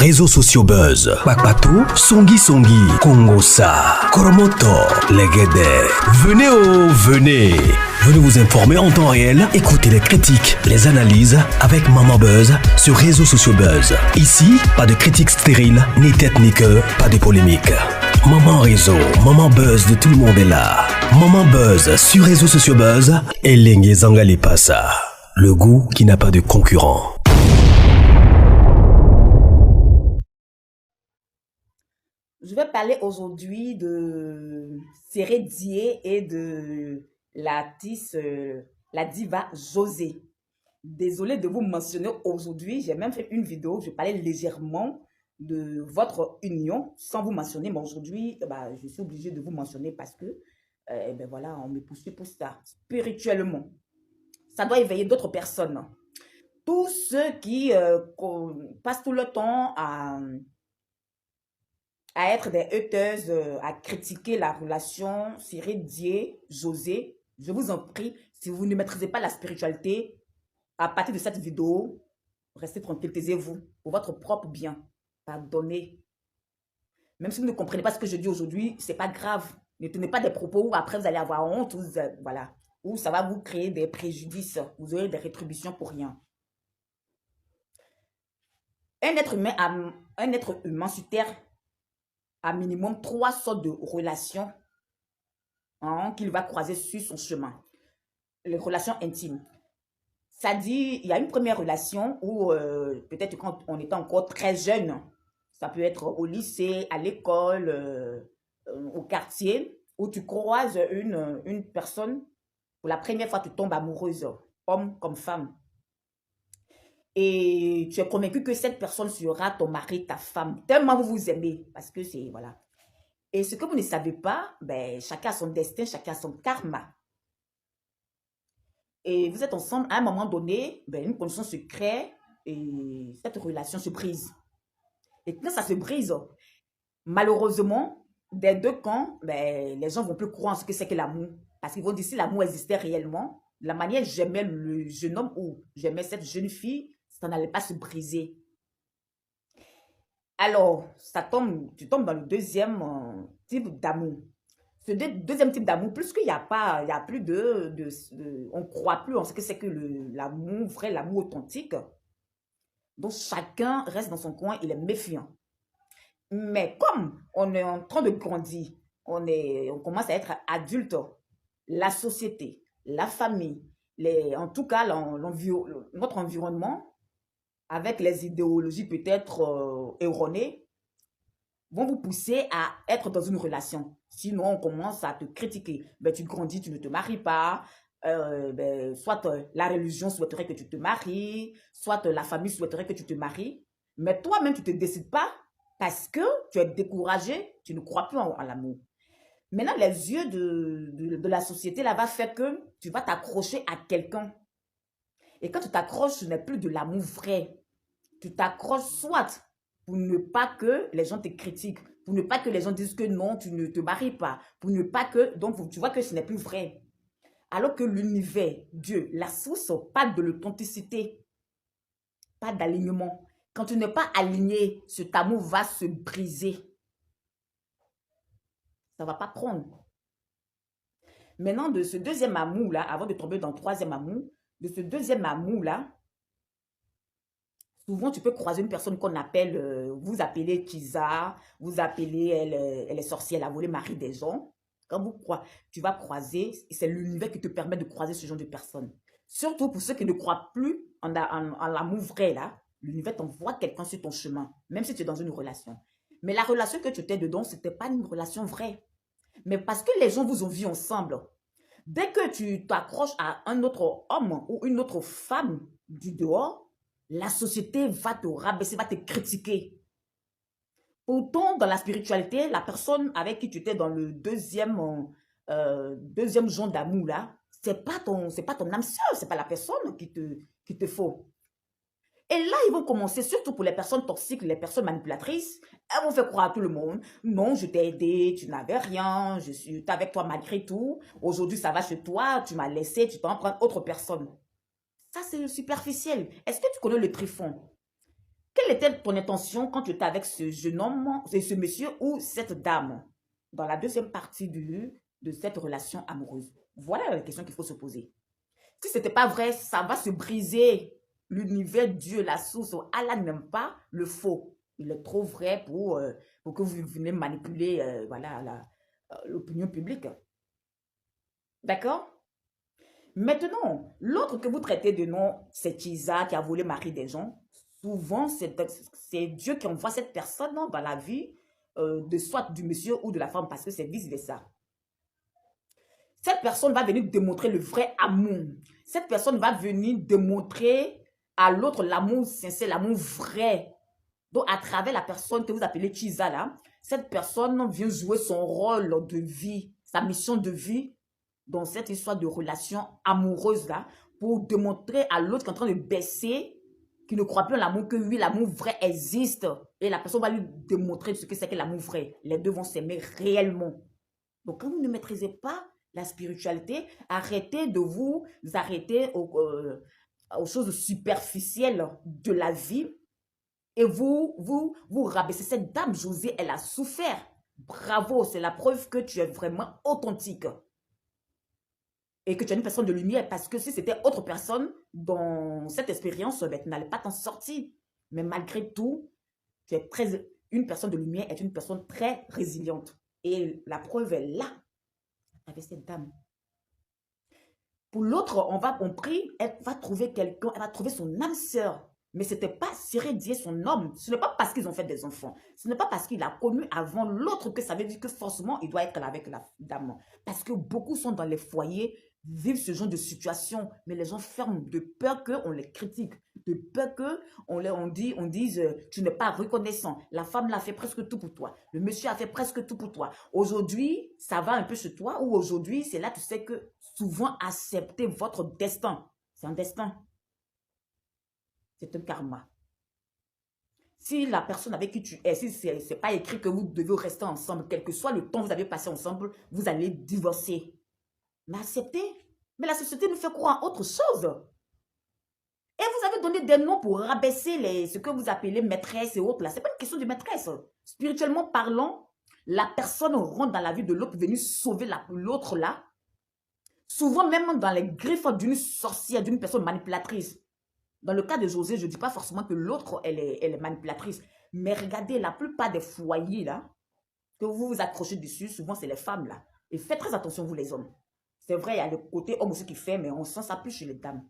réseaux sociaux buzz. Bakpatou, Songi Songi, Kongosa, Koromoto, Legede. Venez venez. Venez vous informer en temps réel. Écoutez les critiques, les analyses avec Maman Buzz sur réseaux sociaux buzz. Ici, pas de critiques stériles, ni tête ni queue, pas de polémique. Maman réseau, Maman Buzz de tout le monde est là. Maman Buzz sur réseaux sociaux buzz. Et Lengue Zangali Passa. Le goût qui n'a pas de concurrent. Je vais parler aujourd'hui de Séré Dié et de l'artiste, la diva José. Désolée de vous mentionner aujourd'hui, j'ai même fait une vidéo, je parlais légèrement de votre union sans vous mentionner, mais aujourd'hui, je suis obligée de vous mentionner parce que, voilà, on me poursuit pour ça, spirituellement. Ça doit éveiller d'autres personnes. Tous ceux qui passent tout le temps à être des haters, à critiquer la relation Séré Dié, José, je vous en prie, si vous ne maîtrisez pas la spiritualité, à partir de cette vidéo, restez tranquille, taisez-vous, pour votre propre bien. Pardonnez. Même si vous ne comprenez pas ce que je dis aujourd'hui, c'est pas grave. Ne tenez pas des propos où après vous allez avoir honte, voilà, où ça va vous créer des préjudices, vous aurez des rétributions pour rien. Un être humain sur Terre a minimum 3 sortes de relations qu'il va croiser sur son chemin. Les relations intimes. Ça dit, il y a une première relation où peut-être quand on était encore très jeune, ça peut être au lycée, à l'école, au quartier, où tu croises une personne, pour la première fois tu tombes amoureuse, homme comme femme. Et tu es convaincu que cette personne sera ton mari, ta femme, tellement vous vous aimez, parce que c'est, voilà. Et ce que vous ne savez pas, chacun a son destin, chacun a son karma. Et vous êtes ensemble, à un moment donné, une condition se crée et cette relation se brise. Et quand ça se brise, malheureusement, des deux camps, les gens ne vont plus croire en ce que c'est que l'amour. Parce qu'ils vont dire si l'amour existait réellement, de la manière j'aimais le jeune homme ou j'aimais cette jeune fille, ça n'allait pas se briser. Alors, tu tombes dans le deuxième type d'amour. Ce deuxième type d'amour, plus qu'il n'y a pas, il n'y a plus on ne croit plus en ce que c'est que l'amour vrai, l'amour authentique. Donc, chacun reste dans son coin, il est méfiant. Mais comme on est en train de grandir, on commence à être adulte, la société, la famille, en tout cas notre environnement, avec les idéologies peut-être erronées, vont vous pousser à être dans une relation. Sinon, on commence à te critiquer. Tu grandis, tu ne te maries pas. Soit la religion souhaiterait que tu te maries, soit la famille souhaiterait que tu te maries. Mais toi-même, tu ne te décides pas parce que tu es découragé, tu ne crois plus en l'amour. Maintenant, les yeux de la société là va faire que tu vas t'accrocher à quelqu'un. Et quand tu t'accroches, ce n'est plus de l'amour vrai. Tu t'accroches soit pour ne pas que les gens te critiquent, pour ne pas que les gens disent que non, tu ne te maries pas, pour ne pas que... Donc, tu vois que ce n'est plus vrai. Alors que l'univers, Dieu, la source, pas de l'authenticité, pas d'alignement. Quand tu n'es pas aligné, cet amour va se briser. Ça ne va pas prendre. Maintenant, de ce deuxième amour-là, avant de tomber dans le troisième amour, de ce deuxième amour-là, souvent, tu peux croiser une personne qu'on appelle, vous appelez Kiza, vous appelez, elle est sorcière, elle a volé mari des gens. Quand tu vas croiser, c'est l'univers qui te permet de croiser ce genre de personnes. Surtout pour ceux qui ne croient plus en l'amour vrai, là, l'univers t'envoie quelqu'un sur ton chemin, même si tu es dans une relation. Mais la relation que tu étais dedans, ce n'était pas une relation vraie. Mais parce que les gens vous ont vu ensemble, dès que tu t'accroches à un autre homme ou une autre femme du dehors, la société va te rabaisser, va te critiquer. Pourtant, dans la spiritualité, la personne avec qui tu étais dans le deuxième genre d'amour là, c'est pas ton âme sœur, c'est pas la personne qui te faut. Et là, ils vont commencer, surtout pour les personnes toxiques, les personnes manipulatrices, elles vont faire croire à tout le monde, non, je t'ai aidé, tu n'avais rien, je suis avec toi malgré tout, aujourd'hui ça va chez toi, tu m'as laissé, tu t'en prends autre personne. Ça, c'est superficiel. Est-ce que tu connais le Trifon? Quelle était ton intention quand tu étais avec ce jeune homme, ce monsieur ou cette dame dans la deuxième partie de cette relation amoureuse? Voilà la question qu'il faut se poser. Si ce n'était pas vrai, ça va se briser. L'univers, Dieu, la source, Allah n'aime pas le faux. Il est trop vrai pour que vous venez manipuler voilà, l'opinion publique. D'accord? Maintenant, l'autre que vous traitez de nom, c'est Chisa qui a volé mari des gens. Souvent, c'est Dieu qui envoie cette personne dans la vie de soit du monsieur ou de la femme parce que c'est vice-versa. Cette personne va venir démontrer le vrai amour. Cette personne va venir démontrer à l'autre l'amour sincère, l'amour vrai. Donc, à travers la personne que vous appelez Chisa là, cette personne vient jouer son rôle de vie, sa mission de vie dans cette histoire de relation amoureuse là, pour démontrer à l'autre qui est en train de baisser, qui ne croit plus en l'amour, que oui, l'amour vrai existe. Et la personne va lui démontrer ce que c'est que l'amour vrai. Les deux vont s'aimer réellement. Donc, quand vous ne maîtrisez pas la spiritualité, arrêtez de vous arrêter aux choses superficielles de la vie et vous rabaissez. Cette dame, José, elle a souffert. Bravo, c'est la preuve que tu es vraiment authentique et que tu es une personne de lumière, parce que si c'était autre personne dans cette expérience, ben, tu n'allais pas t'en sortir. Mais malgré tout, une personne de lumière est une personne très résiliente. Et la preuve est là, avec cette dame. Pour l'autre, on prie, elle va trouver quelqu'un, elle va trouver son âme sœur. Mais ce n'était pas Cyril Dié, son homme. Ce n'est pas parce qu'ils ont fait des enfants. Ce n'est pas parce qu'il a connu avant l'autre que ça veut dire que forcément, il doit être là avec la dame. Parce que beaucoup sont dans les foyers, vivent ce genre de situation. Mais les gens ferment de peur qu'on les critique. De peur qu'on dise, tu n'es pas reconnaissant. La femme l'a fait presque tout pour toi. Le monsieur a fait presque tout pour toi. Aujourd'hui, ça va un peu chez toi. Ou aujourd'hui, c'est là que tu sais que souvent accepter votre destin. C'est un destin. C'est un karma. Si la personne avec qui tu es, si ce n'est pas écrit que vous devez rester ensemble, quel que soit le temps que vous avez passé ensemble, vous allez divorcer. Mais acceptez. Mais la société nous fait croire en autre chose. Et vous avez donné des noms pour rabaisser ce que vous appelez maîtresse et autres là. Ce n'est pas une question de maîtresse. Spirituellement parlant, la personne rentre dans la vie de l'autre, venue sauver l'autre là. Souvent même dans les griffes d'une sorcière, d'une personne manipulatrice. Dans le cas de José, je ne dis pas forcément que l'autre, elle est manipulatrice. Mais regardez, la plupart des foyers, là, que vous vous accrochez dessus, souvent, c'est les femmes, là. Et faites très attention, vous, les hommes. C'est vrai, il y a le côté homme aussi qui fait, mais on sent ça plus chez les dames.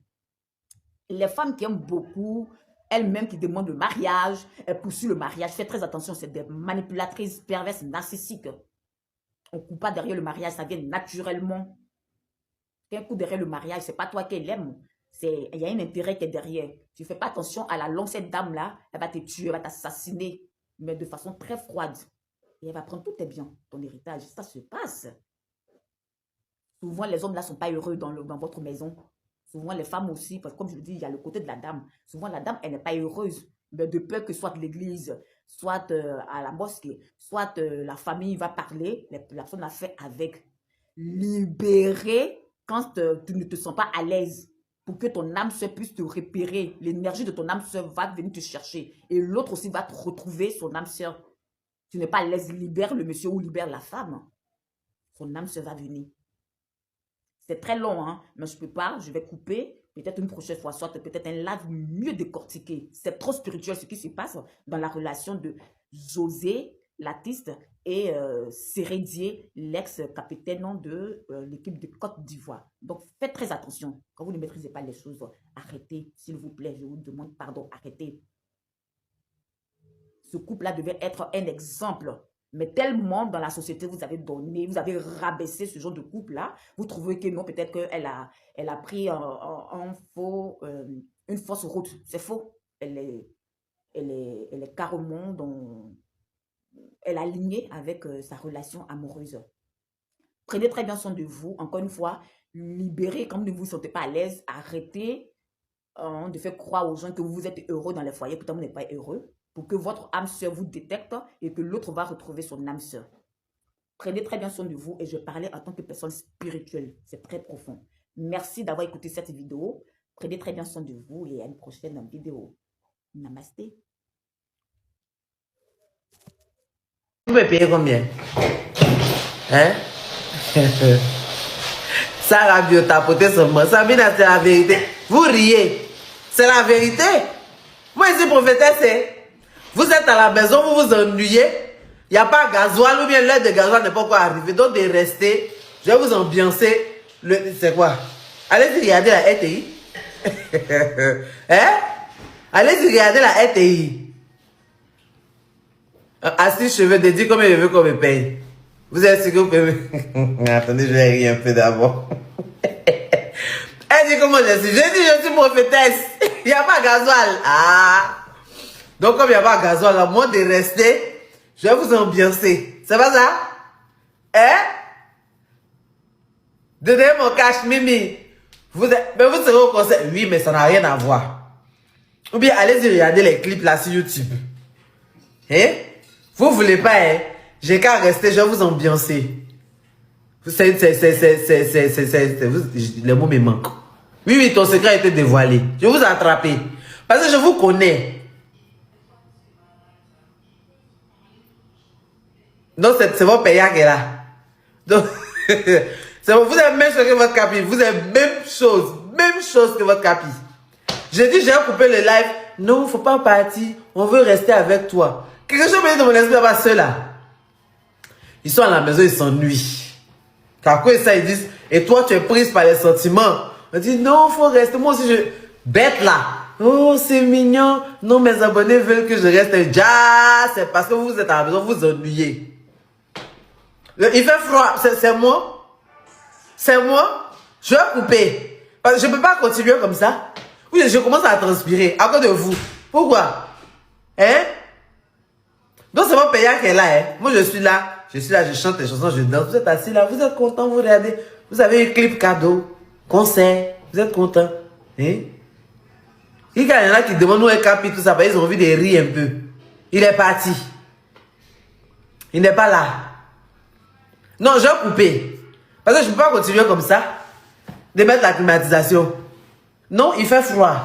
Et les femmes qui aiment beaucoup, elles-mêmes qui demandent le mariage, elles poursuivent le mariage. Faites très attention, c'est des manipulatrices perverses, narcissiques. On ne coupe pas derrière le mariage, ça vient naturellement. Qu'un coup derrière le mariage, ce n'est pas toi qui l'aime. Il y a un intérêt qui est derrière. Tu ne fais pas attention à la longue, cette dame-là, elle va te tuer, elle va t'assassiner, mais de façon très froide. Et elle va prendre tous tes biens, ton héritage. Ça se passe. Souvent, les hommes là ne sont pas heureux dans votre maison. Souvent, les femmes aussi, parce que comme je le dis, il y a le côté de la dame. Souvent, la dame, elle n'est pas heureuse, mais de peur que soit l'église, soit à la mosquée, soit la famille va parler, la personne l'a fait avec. Libérer quand tu ne te sens pas à l'aise. Pour que ton âme sœur puisse te repérer. L'énergie de ton âme sœur va venir te chercher. Et l'autre aussi va te retrouver son âme sœur. Tu n'es pas à l'aise, libère le monsieur ou libère la femme. Son âme sœur va venir. C'est très long, hein, mais je ne peux pas, je vais couper. Peut-être une prochaine fois, soit peut-être un live mieux décortiqué. C'est trop spirituel ce qui se passe dans la relation de José, l'artiste, et Sérédier, l'ex-capitaine de l'équipe de Côte d'Ivoire. Donc, faites très attention. Quand vous ne maîtrisez pas les choses, arrêtez. S'il vous plaît, je vous demande pardon, arrêtez. Ce couple-là devait être un exemple. Mais tellement dans la société, vous avez donné, vous avez rabaissé ce genre de couple-là, vous trouvez que non, peut-être qu'elle a pris une fausse route. C'est faux. Elle est carrément elle est alignée avec sa relation amoureuse. Prenez très bien soin de vous. Encore une fois, libérez quand vous ne vous sentez pas à l'aise. Arrêtez de faire croire aux gens que vous êtes heureux dans les foyers, pourtant vous n'êtes pas heureux, pour que votre âme sœur vous détecte et que l'autre va retrouver son âme sœur. Prenez très bien soin de vous et je parlais en tant que personne spirituelle. C'est très profond. Merci d'avoir écouté cette vidéo. Prenez très bien soin de vous et à une prochaine vidéo. Namasté. me payez combien? Hein? Ça a bio tapoté seulement. Sabina, c'est la vérité. Vous riez. C'est la vérité. Moi, ici, prophétesse, vous êtes à la maison, vous vous ennuyez. Il n'y a pas gasoil ou bien l'aide de gasoil n'est pas encore arrivé. Donc, de rester, je vais vous ambiancer. C'est quoi? Allez-y regarder la RTI. Hein? Allez-y regarder la RTI. Assis cheveux dédiés, combien je veux qu'on me paye? Vous êtes sûr que vous pouvez... Attendez, je vais rire un peu d'abord. Elle dit comment je suis? J'ai dit je suis prophétesse. Il n'y a pas gasoil. Ah! Donc, comme il n'y a pas gasoil, à moins de rester, je vais vous ambiancer. C'est pas ça? Hein? Donnez mon cash, Mimi. Mais vous serez au concert. Oui, mais ça n'a rien à voir. Ou bien, allez-y regarder les clips là sur YouTube. Hein? Vous voulez pas, hein? J'ai qu'à rester, je vais vous ambiancer. Le mot me manque. Oui, oui, ton secret a été dévoilé. Je vais vous attraper. Parce que je vous connais. Donc, c'est votre payant qui est là. Donc, vous avez même chose que votre capi. Vous avez même chose que votre capi. J'ai dit, j'ai coupé le live. Non, faut pas partir. On veut rester avec toi. Quelque chose me dit de mon esprit, pas ceux-là. Ils sont à la maison, ils s'ennuient. Car quoi ça, ils disent, et toi, tu es prise par les sentiments. On dit, non, faut rester. Moi aussi, bête là. Oh, c'est mignon. Non, mes abonnés veulent que je reste. Ja, c'est parce que vous êtes à la maison, vous ennuyez. Il fait froid, c'est moi. C'est moi. Je vais couper. Parce que je ne peux pas continuer comme ça. Oui, je commence à transpirer à cause de vous. Pourquoi? Hein? Donc c'est mon payant qui est là. Hein? Moi, je suis là, je chante les chansons, je danse. Vous êtes assis là, vous êtes content, vous regardez. Vous avez un clip cadeau, concert. Vous êtes content. Hein? Il y en a qui demandent où est Capi, tout ça, ils ont envie de rire un peu. Il est parti. Il n'est pas là. Non, je vais couper. Parce que je ne peux pas continuer comme ça. De mettre la climatisation. Non, il fait froid.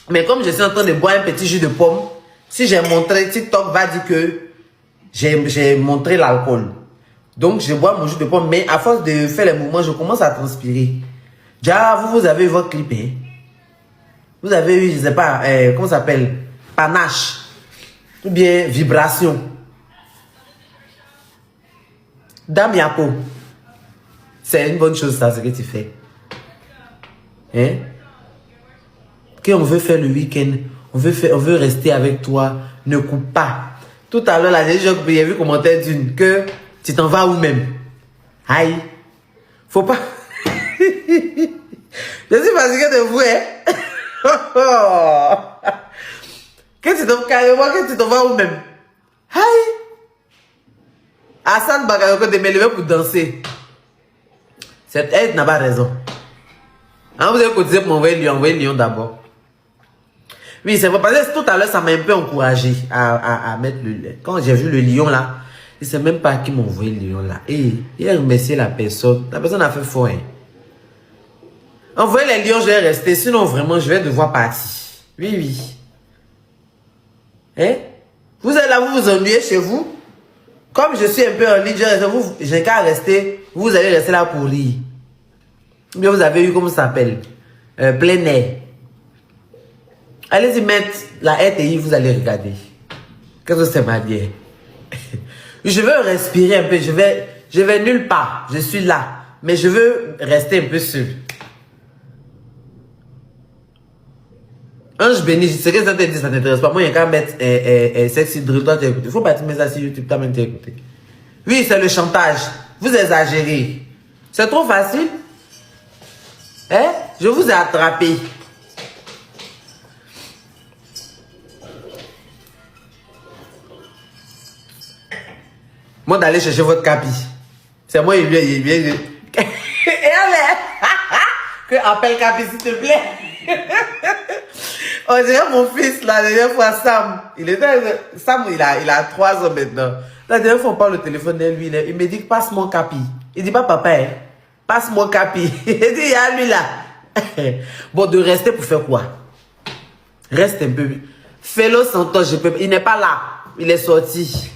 Mais comme je suis en train de boire un petit jus de pomme, si j'ai montré, TikTok va dire que j'ai montré l'alcool. Donc, je bois mon jus de pomme, mais à force de faire les mouvements, je commence à transpirer. Déjà, vous avez eu votre clip, hein? Vous avez eu, je ne sais pas, comment ça s'appelle? Panache. Ou bien vibration. Dame Yapo. C'est une bonne chose, ça, ce que tu fais. Hein? Qu'on veut faire le week-end, on veut rester avec toi, ne coupe pas. Tout à l'heure, là, j'ai vu commentaire d'une que tu t'en vas où même. Aïe. Faut pas. Je suis fatigué de vous, hein? Que tu t'en vas où même? Aïe. Hassan Bagayoko de me lever pour danser. Cette aide n'a pas raison. Hein, vous avez cotisé pour m'envoyer Lyon d'abord. Oui, c'est vrai, parce que tout à l'heure, ça m'a un peu encouragé à mettre le... Quand j'ai vu le lion là, je ne sais même pas qui m'a envoyé le lion là. Et il a remercié la personne. La personne a fait fort. Hein. Envoyez les lions, je vais rester. Sinon, vraiment, je vais devoir partir. Oui, oui. Hein? Vous êtes là, vous vous ennuyez chez vous. Comme je suis un peu en ligne, j'ai qu'à rester. Vous allez rester là pour rire. Ou bien vous avez eu, comment ça s'appelle? Plein air. Allez-y mettre la RTI, vous allez regarder. Qu'est-ce que c'est ma bière? Je veux respirer un peu. Je vais nulle part. Je suis là. Mais je veux rester un peu seul. Ange béni, ce que ça te dit, ça ne t'intéresse pas. Moi, il y a qu'à mettre Sexy Drill. Toi, tu écoutes. Il faut pas te mettre ça sur YouTube. Toi, même, tu écoutes. Oui, c'est le chantage. Vous exagérez. C'est trop facile. Hein? Je vous ai attrapé. Moi, d'aller chercher votre capi. C'est moi, il vient. Et allez! Que appelle capi, s'il te plaît. On dirait mon fils, la dernière fois, Sam. Sam, il a 3 ans maintenant. La dernière fois, on parle au téléphone de lui. Il me dit, passe mon capi. Il dit pas, papa, hein? Passe mon capi. Il dit, il y a lui là. Bon, de rester pour faire quoi? Reste un peu. Fais-le Santos, je peux. Il n'est pas là. Il est sorti.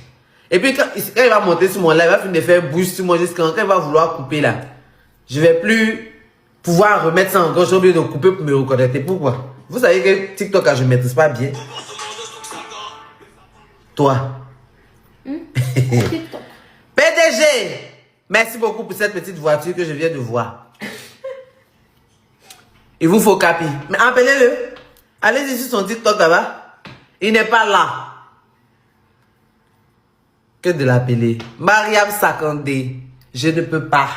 Et puis, quand il va monter sur mon live, il va finir de faire bouche sur moi jusqu'à quand il va vouloir couper là. Je vais plus pouvoir remettre ça encore. J'ai oublié de couper pour me reconnecter. Pourquoi? Vous savez que TikTok, je ne maîtrise pas bien. Toi. TikTok. PDG! Merci beaucoup pour cette petite voiture que je viens de voir. Il vous faut capi. Mais appelez-le. Allez-y sur son TikTok là-bas. Il n'est pas là. Que de l'appeler. Mariam Sakandé. Je ne peux pas.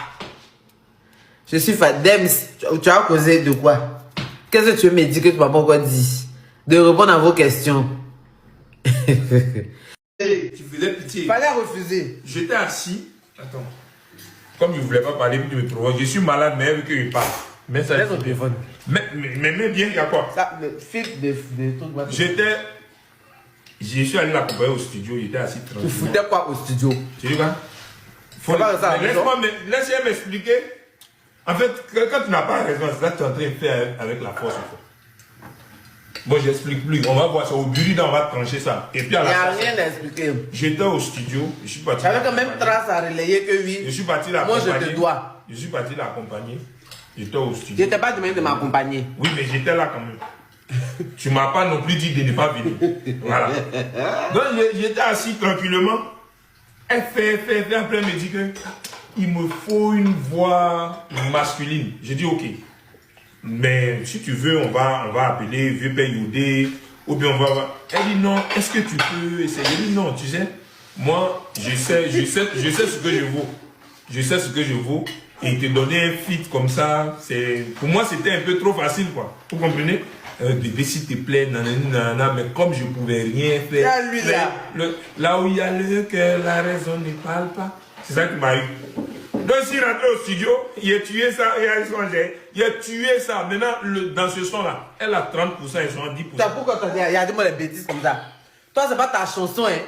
Je suis Dems. Tu as causé de quoi? Qu'est-ce que tu me dis que tu m'as pas encore dit? De répondre à vos questions. Tu faisais pitié. Il fallait refuser. J'étais assis. Attends. Comme je ne voulais pas parler, puis tu me trouves. Je suis malade, mais vu qu'il parle. Mais ça. Laisse ton téléphone. Mais bien, il y a quoi? Ça, le fil de trucs. Je suis allé l'accompagner au studio, il était assis Tu tranquille. foutais quoi au studio? Tu dis quoi? Laisse-moi m'expliquer. En fait, quand tu n'as pas raison, c'est ça que tu es en train de faire avec la force. Bon, j'explique plus. On va voir ça. Au bureau, on va trancher ça. Et puis à Il n'y la a rien à expliquer. j'étais au studio, je suis parti. J'avais quand même trace à relayer que oui. Je suis parti Moi, l'accompagner. je te dois. Je suis parti l'accompagner. J'étais au Je studio. n'étais pas demandé de m'accompagner. Oui, mais j'étais là quand même. Tu m'as pas non plus dit de ne pas venir. Voilà. Donc j'étais assis tranquillement. Elle fait. Après, elle me dit que il me faut une voix masculine. J'ai dit ok. Mais si tu veux, on va appeler Vieux Père Youdé. Ou bien on va. Elle dit non, est-ce que tu peux essayer? Je dis non, tu sais. Moi, je sais ce que je vaux. Je sais ce que je vaux. Et te donner un feat comme ça, pour moi c'était un peu trop facile quoi. Vous comprenez? Bébé s'il te plaît, nanana, mais comme je pouvais rien faire. Là, lui, là. Là où il y a le cœur, la raison ne parle pas. C'est ça qui m'a eu. Donc s'il rentre au studio, il a tué ça, il a tué ça. Maintenant, dans ce son-là, elle a 30%, ils sont à 10%. T'as pourquoi il y a des mots de bêtises comme ça? Toi, c'est pas ta chanson, hein.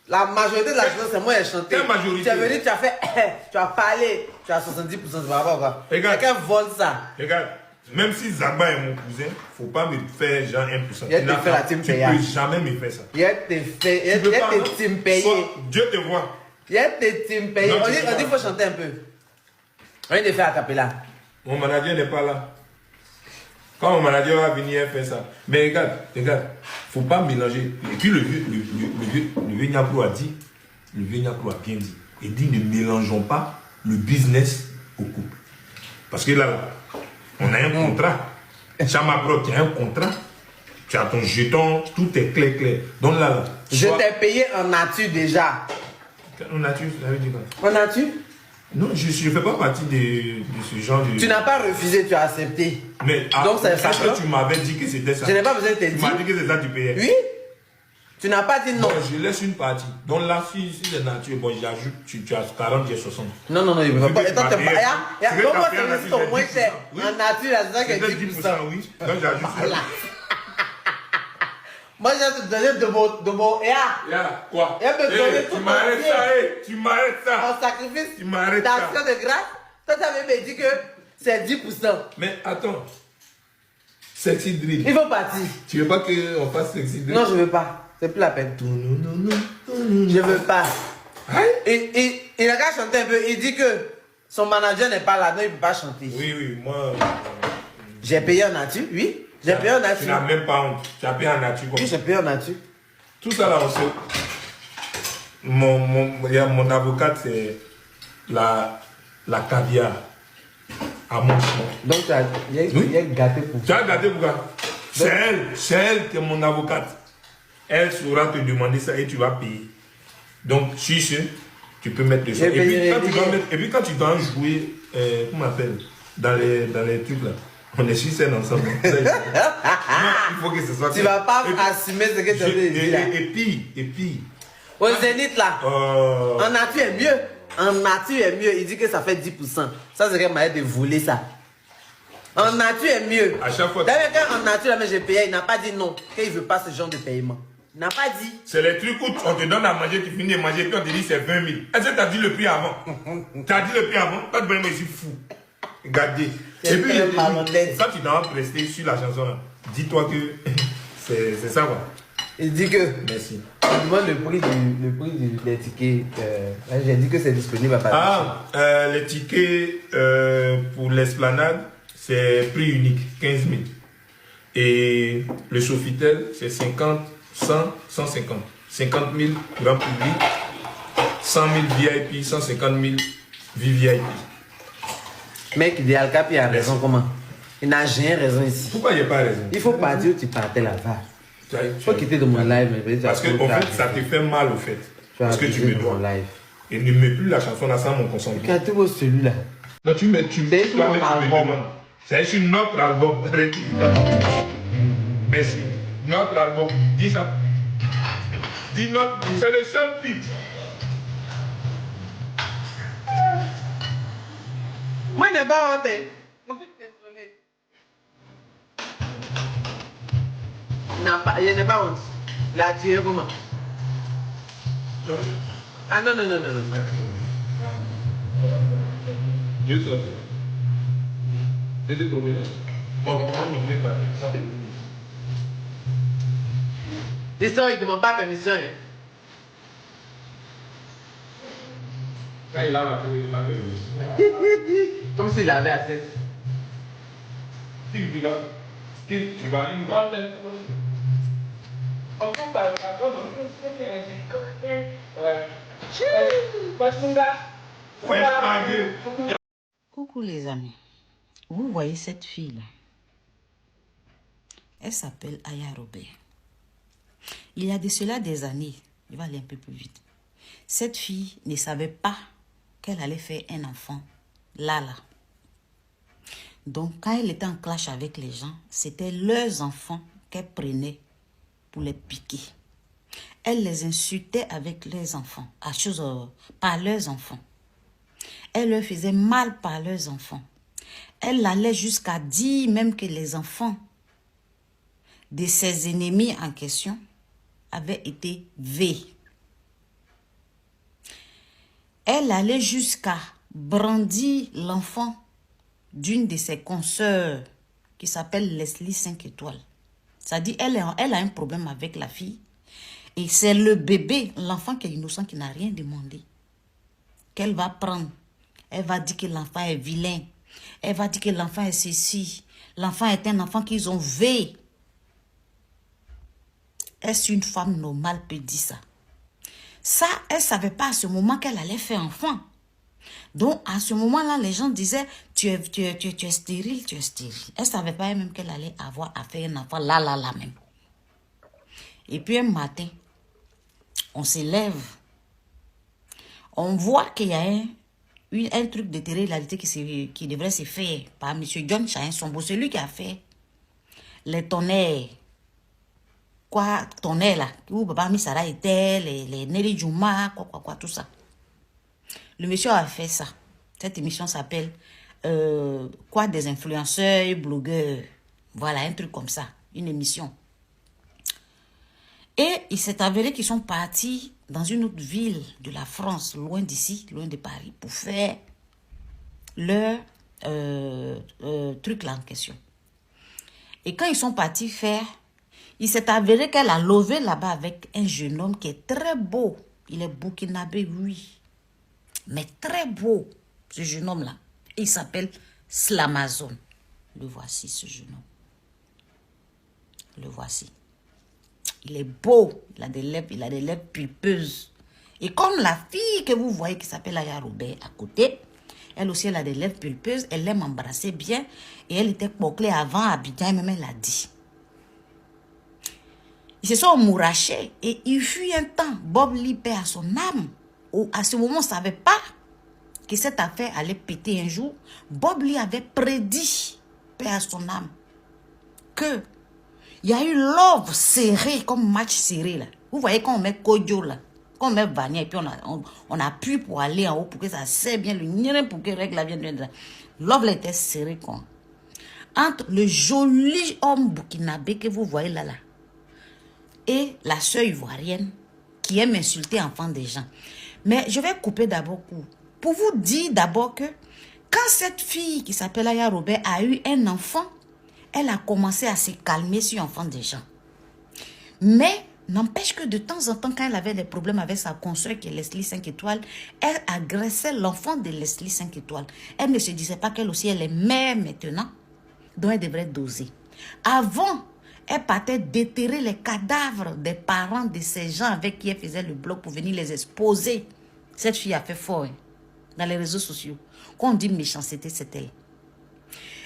La majorité de la chanson, c'est moi qui ai chanté. Quelle majorité? Tu es venu, tu as fait, tu as parlé, tu as 70%, c'est pas quoi. Regarde. Quelqu'un vole ça. Regarde, même si Zagba est mon cousin, faut pas me faire genre 1%. Il a te fait la team tu payante. peux jamais me faire ça. Il y a tes faits, il y a Tu peux pas, non? tes teams payés. Dieu te voit. Il y a tes teams payés. Non, On tu dit peux pas. qu'il faut chanter un peu. On vient de faire à capella. Mon manager n'est pas là. Quand mon manager va venir faire ça. Mais regarde, faut pas mélanger. Et puis le vieux Niakou a dit, le vieux Niakou a bien dit, il dit ne mélangeons pas le business au couple. Parce que là, on a un contrat. Chamabro, tu as un contrat. Tu as ton jeton, tout est clair. Donc là, Je t'ai payé en nature déjà. En nature, ça veut dire quoi? En nature? Non, je ne fais pas partie de ce genre de... Tu n'as pas refusé, tu as accepté. Mais Donc, c'est ça. est-ce que tu m'avais dit que c'était ça? Je n'ai pas besoin de te Tu m'as dit dire. que c'est ça que tu payais. Oui? Tu n'as pas dit non. Bon, je laisse une partie. Donc là, si c'est nature, bon, j'ajoute, tu as 40, j'ai 60. Non, il ne veut pas. Tu Et toi, veux t'es que pas. tu veux Comment taper c'est en juste au nature, moins j'ai cher? 10%. Oui. En nature, la ça qui est C'était 10%. 10%, oui. Donc j'ajoute Voilà. ça. Moi, je vais te donner de mon. Yeah, quoi? Il a besoin de tout Tu m'arrêtes entier. ça, tu m'arrêtes ça. En sacrifice Tu m'arrêtes d'action ça. de grâce, toi, tu avais même dit que c'est 10%. Mais attends. Sexy drill. Il faut partir. Tu veux pas qu'on fasse sexy drill? Non, je veux pas. C'est plus la peine. Je veux pas. Hein? Il a qu'à chanter un peu. Il dit que son manager n'est pas là, donc il ne peut pas chanter. Oui, moi... J'ai payé en nature, oui. J'ai payé en Tu n'as nature. même pas honte. Tu as payé en nature. Oui, j'ai payé en nature. Tout ça là, on sait. Mon avocate, c'est la caviar à mon chien. Donc, il y a gâté pour Tu as gardé pourquoi? C'est elle qui est mon avocate. Elle saura te demander ça et tu vas payer. Donc, si tu peux mettre le son. J'ai payé Et puis quand tu dois jouer, comment on appelle, dans les trucs là, on est sur scène ensemble. Non, il faut que ce soit Tu clair. vas pas Et puis- assumer ce que tu as dit là. Et puis, Au Zénith là, en nature est mieux. En nature est mieux. Il dit que ça fait 10%. Ça serait moyen de voler ça. En nature est mieux. à chaque fois, D'ailleurs, quand en nature, là, mais j'ai payé, il n'a pas dit non. Qu'il ne veut pas ce genre de paiement. Il n'a pas dit. c'est les trucs où on te donne à manger, tu finis de manger, puis on te dit c'est 20 000. Est-ce que tu as dit le prix avant? Tu as dit le prix avant? Pas de problème, je suis fou. Regardez. C'est Et puis, très malhonnête. quand tu dois prester sur la chanson, là, dis-toi que c'est ça, quoi. Il dit que... Merci. Il demande le prix des tickets. J'ai dit que c'est disponible à partir. Les tickets pour l'esplanade, c'est prix unique, 15 000. Et le Sofitel, c'est 50, 100, 150. 50 000 grand public, 100 000 VIP, 150 000 VVIP. Mec, il dit Al-Capi a raison comment? Il n'a jamais raison ici. Pourquoi il n'y a pas raison? Il faut partir où tu partais là-bas. Il faut quitter de mon live. Mais parce que en fait, ça te fait mal au fait. Parce que tu me dois. Live. Et ne mets plus la chanson là sans mon consentement. Quand tu vois celui-là. Non, tu mets, C'est un album. C'est une autre album. Merci. Notre album. Dis ça. Dis notre. C'est le seul titre. Moi, je n'ai pas honte. Non, je n'ai pas honte. La tuer comment? Ah non, non, non, non, non. Dieu soit. C'est trouvé. Bon, on ne fait pas. Dis ça, il ne demande pas permission. Quand il a la permission. Comme s'il avait assez. Si tu vas, tu vas une grande. Coucou les amis, vous voyez cette fille-là, elle s'appelle Aya Robert. Il y a de cela des années, je vais aller un peu plus vite, cette fille ne savait pas qu'elle allait faire un enfant, là. Donc quand elle était en clash avec les gens, c'était leurs enfants qu'elle prenait pour les piquer. Elle les insultait avec leurs enfants, par leurs enfants. Elle leur faisait mal par leurs enfants. Elle allait jusqu'à dire même que les enfants de ses ennemis en question avaient été V. Elle allait jusqu'à brandir l'enfant d'une de ses consoeurs qui s'appelle Leslie 5 étoiles. C'est-à-dire elle a un problème avec la fille. Et c'est le bébé, l'enfant qui est innocent, qui n'a rien demandé, qu'elle va prendre. Elle va dire que l'enfant est vilain. Elle va dire que l'enfant est ceci. L'enfant est un enfant qu'ils ont V. Est-ce une femme normale peut dire ça? Ça, elle ne savait pas à ce moment qu'elle allait faire enfant. Donc, à ce moment-là, les gens disaient, tu es stérile, tu es stérile. Elle ne savait pas même qu'elle allait avoir à faire un enfant là même. Et puis un matin, on se lève. On voit qu'il y a un truc de télé-réalité qui devrait se faire par M. John Chahin-Sombo, celui qui a fait les tonnerres. Quoi, tonnerre là, où Baba Misara était, les Nelly Juma, quoi, tout ça. Le monsieur a fait ça. Cette émission s'appelle quoi, des influenceurs, blogueurs. Voilà, un truc comme ça, une émission. Et il s'est avéré qu'ils sont partis dans une autre ville de la France, loin d'ici, loin de Paris, pour faire leur truc là en question. Et quand ils sont partis faire, il s'est avéré qu'elle a levé là-bas avec un jeune homme qui est très beau. Il est burkinabé, oui. Mais très beau, ce jeune homme-là. Il s'appelle Slamazon. Le voici, ce jeune homme. Le voici. Il est beau, il a des lèvres pulpeuses. Et comme la fille que vous voyez qui s'appelle Aya Robert à côté, elle aussi elle a des lèvres pulpeuses, elle aime embrasser bien et elle était bouclée avant à Abidjan, même elle l'a dit. Ils se sont mourachés et il fut un temps, Bob Lee paix à son âme. À ce moment, on ne savait pas que cette affaire allait péter un jour. Bob Lee avait prédit, paix à son âme, que il y a eu love serré, comme match serré là. Vous voyez quand on met Kojo là, quand on met Vania et puis on appuie pour aller en haut pour que ça serre bien le nien pour que règle la vienne. Love là était serré quoi. Entre le joli homme burkinabé que vous voyez là et la sœur ivoirienne qui aime insulter enfants des gens. Mais je vais couper d'abord pour vous dire d'abord que quand cette fille qui s'appelle Aya Robert a eu un enfant, elle a commencé à se calmer sur l'enfant des gens. Mais N'empêche que de temps en temps, quand elle avait des problèmes avec sa consoeur qui est Leslie 5 étoiles, elle agressait l'enfant de Leslie 5 étoiles. Elle ne se disait pas qu'elle aussi, elle est mère maintenant, donc elle devrait doser. Avant, elle partait déterrer les cadavres des parents de ces gens avec qui elle faisait le blog pour venir les exposer. Cette fille a fait fort dans les réseaux sociaux. Quand on dit méchanceté, c'est elle.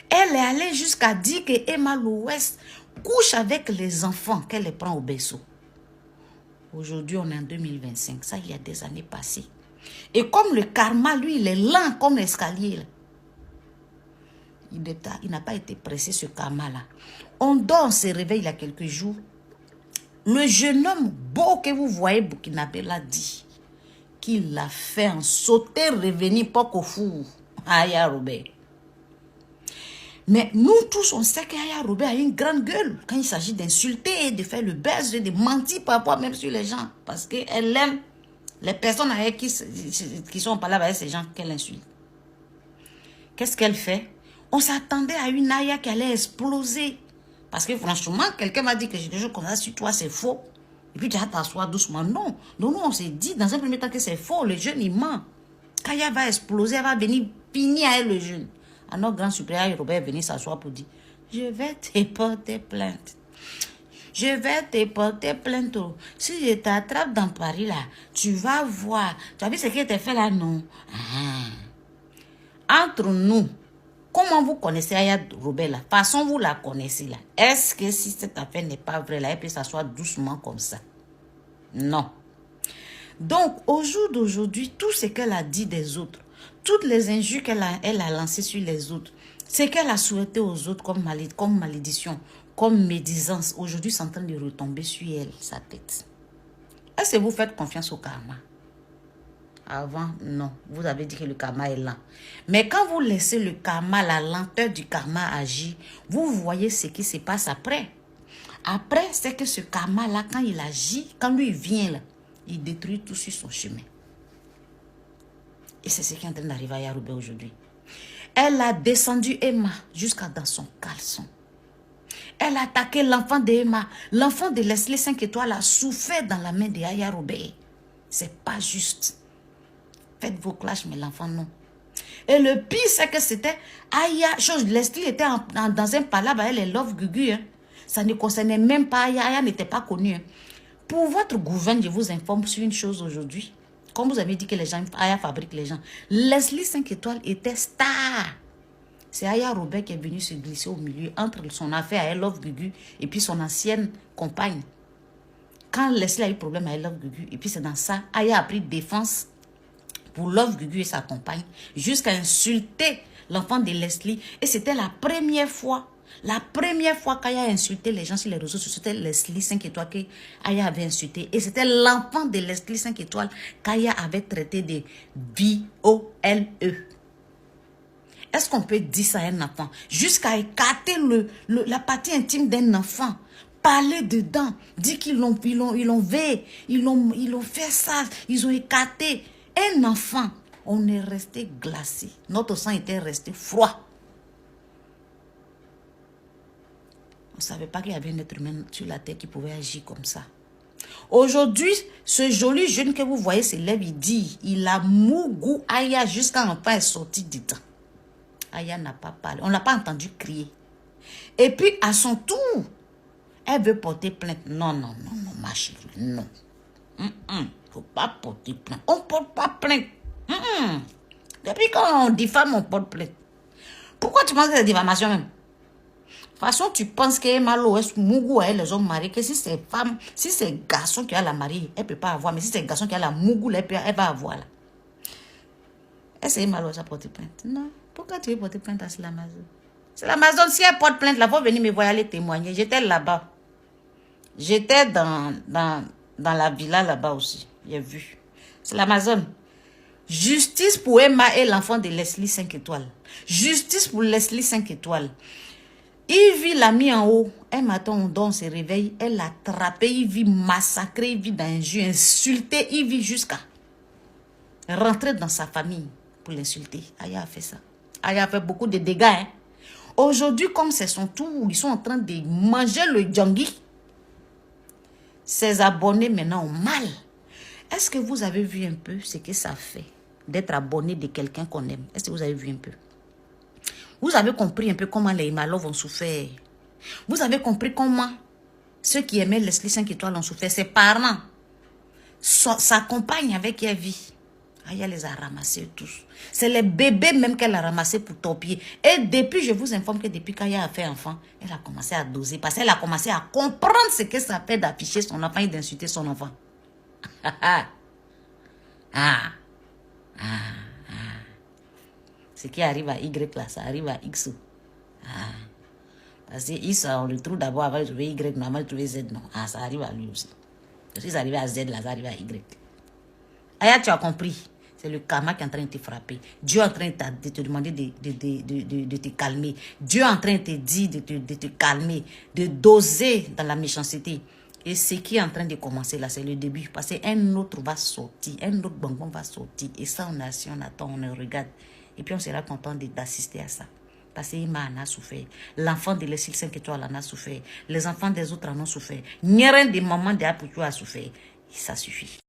Elle est allée jusqu'à dire que Emma Louest couche avec les enfants qu'elle les prend au berceau. Aujourd'hui, on est en 2025. Ça, il y a des années passées. Et comme le karma, lui, il est lent comme l'escalier. Il n'a pas été pressé, ce karma-là. On dort, on se réveille il y a quelques jours. Le jeune homme beau que vous voyez, Burkinabé, l'a dit qu'il l'a fait en sauter, revenir, pas qu'au fou. Aya Robert. Mais nous tous, on sait qu'Aya Robert a une grande gueule quand il s'agit d'insulter, de faire le buzz, de mentir parfois même sur les gens. Parce qu'elle aime les personnes avec qui sont en parlant avec ces gens qu'elle insulte. Qu'est-ce qu'elle fait? On s'attendait à une Aya qui allait exploser. Parce que franchement, quelqu'un m'a dit que j'ai des choses comme ça sur toi, c'est faux. Et puis tu vas t'asseoir doucement. Non. Donc nous, on s'est dit dans un premier temps que c'est faux. Le jeune, il ment. Quand Aya va exploser, elle va venir finir avec le jeune. À notre grand supérieur, Robert est venu s'asseoir pour dire, je vais te porter plainte. Je vais te porter plainte. Si je t'attrape dans Paris, là, tu vas voir. Tu as vu ce qui était fait là, non? Entre nous, comment vous connaissez Aya Robert là? Façon vous la connaissez là. Est-ce que si cette affaire n'est pas vraie là, elle peut s'asseoir doucement comme ça? Non. Donc, au jour d'aujourd'hui, tout ce qu'elle a dit des autres, toutes les injures qu'elle a lancées sur les autres, ce qu'elle a souhaité aux autres comme malédiction, comme médisance, aujourd'hui, c'est en train de retomber sur elle, sa tête. Est-ce que vous faites confiance au karma? Avant, non. Vous avez dit que le karma est lent. Mais quand vous laissez le karma, la lenteur du karma agir, vous voyez ce qui se passe après. Après, c'est que ce karma-là, quand il agit, quand lui vient là, il détruit tout sur son chemin. Et c'est ce qui est en train d'arriver à Aya Robert aujourd'hui. Elle a descendu Emma jusqu'à dans son caleçon. Elle a attaqué l'enfant d'Emma. L'enfant de Leslie 5 étoiles a souffert dans la main de Aya Robert. C'est pas juste. Faites vos clashs, mais l'enfant non. Et le pire, c'est que c'était Aya. Leslie était dans un palabre avec les Love Gugu. Hein. Ça ne concernait même pas Aya. Aya n'était pas connue. Hein. Pour votre gouvernement, je vous informe sur une chose aujourd'hui. Comme vous avez dit que les gens, Aya fabrique les gens. Leslie 5 étoiles était star. C'est Aya Robert qui est venu se glisser au milieu entre son affaire à Love Gugu et puis son ancienne compagne. Quand Leslie a eu problème avec Love Gugu, et puis c'est dans ça, Aya a pris défense pour Love Gugu et sa compagne, jusqu'à insulter l'enfant de Leslie. Et c'était la première fois qu'Aya a insulté les gens sur les réseaux sociaux, c'était Leslie 5 étoiles qu'Aya avait insulté. Et c'était l'enfant de Leslie 5 étoiles qu'Aya avait traité de VOLE. Est-ce qu'on peut dire ça à un enfant? Jusqu'à écarter la partie intime d'un enfant. Parler dedans. Dire qu'ils l'ont fait. Ils ont fait ça. Ils ont écarté. Un enfant, on est resté glacé. Notre sang était resté froid. On ne savait pas qu'il y avait un être humain sur la terre qui pouvait agir comme ça. Aujourd'hui, ce joli jeune que vous voyez se lève, il dit, il a mougou Aya jusqu'à l'enfant est sorti du temps. Aya n'a pas parlé. On n'a pas entendu crier. Et puis, à son tour, elle veut porter plainte. Non, ma chérie, non. Il ne faut pas porter plainte. On ne porte pas plainte. Depuis quand on diffame, on porte plainte. Pourquoi tu penses que c'est diffamation même? De toute façon, tu penses qu'Emma Louest, Mougou, elle, les hommes mariés, que si c'est femme, si c'est garçon qui a la mariée, elle ne peut pas avoir. Mais si c'est garçon qui a la Mougou, elle va avoir là. Est-ce que Emma Louest a porté plainte? Non. Pourquoi tu veux porter plainte à Slamazone? C'est l'Amazon, si elle porte plainte, là, faut venir me voir aller témoigner. J'étais là-bas. J'étais dans la villa là-bas aussi. J'ai vu. C'est l'Amazon. Justice pour Emma et l'enfant de Leslie 5 étoiles. Justice pour Leslie 5 étoiles. Ivy l'a mis en haut. Un matin, on dort, on se réveille. Elle l'a attrapé. Ivy massacré. Ivy dans un jus. Insulté Ivy jusqu'à rentrer dans sa famille pour l'insulter. Aya a fait ça. Aya a fait beaucoup de dégâts. Hein. Aujourd'hui, comme c'est son tour, ils sont en train de manger le djangui. Ses abonnés maintenant ont mal. Est-ce que vous avez vu un peu ce que ça fait d'être abonné de quelqu'un qu'on aime? Est-ce que vous avez vu un peu? Vous avez compris un peu comment les Imalov ont souffert. Vous avez compris comment ceux qui aimaient Leslie 5 étoiles ont souffert. Ses parents, sa compagne avec qui elle vit. Elle les a ramassés tous. C'est les bébés même qu'elle a ramassés pour torpiller. Et depuis, je vous informe que depuis qu'Aya a fait enfant, elle a commencé à doser. Parce qu'elle a commencé à comprendre ce que ça fait d'afficher son enfant et d'insulter son enfant. Ce qui arrive à Y là, ça arrive à X. Parce que X, on le trouve d'abord avant de trouver Y, normalement de trouver Z, non. Ça arrive à lui aussi. Si ça arrive à Z, là, ça arrive à Y. Aya, tu as compris. C'est le karma qui est en train de te frapper. Dieu est en train de te demander de te calmer. Dieu est en train de te dire de te calmer, de doser dans la méchanceté. Et ce qui est en train de commencer là, c'est le début. Parce qu'un autre va sortir, un autre bonbon va sortir. Et ça, on est assis, on attend, on regarde. Et puis on sera content d'assister à ça. Parce qu'Ima en a souffert. L'enfant de l'Essil 5 étoiles en a souffert. Les enfants des autres en ont souffert. N'y a rien de maman de Aputu a souffert. Et ça suffit.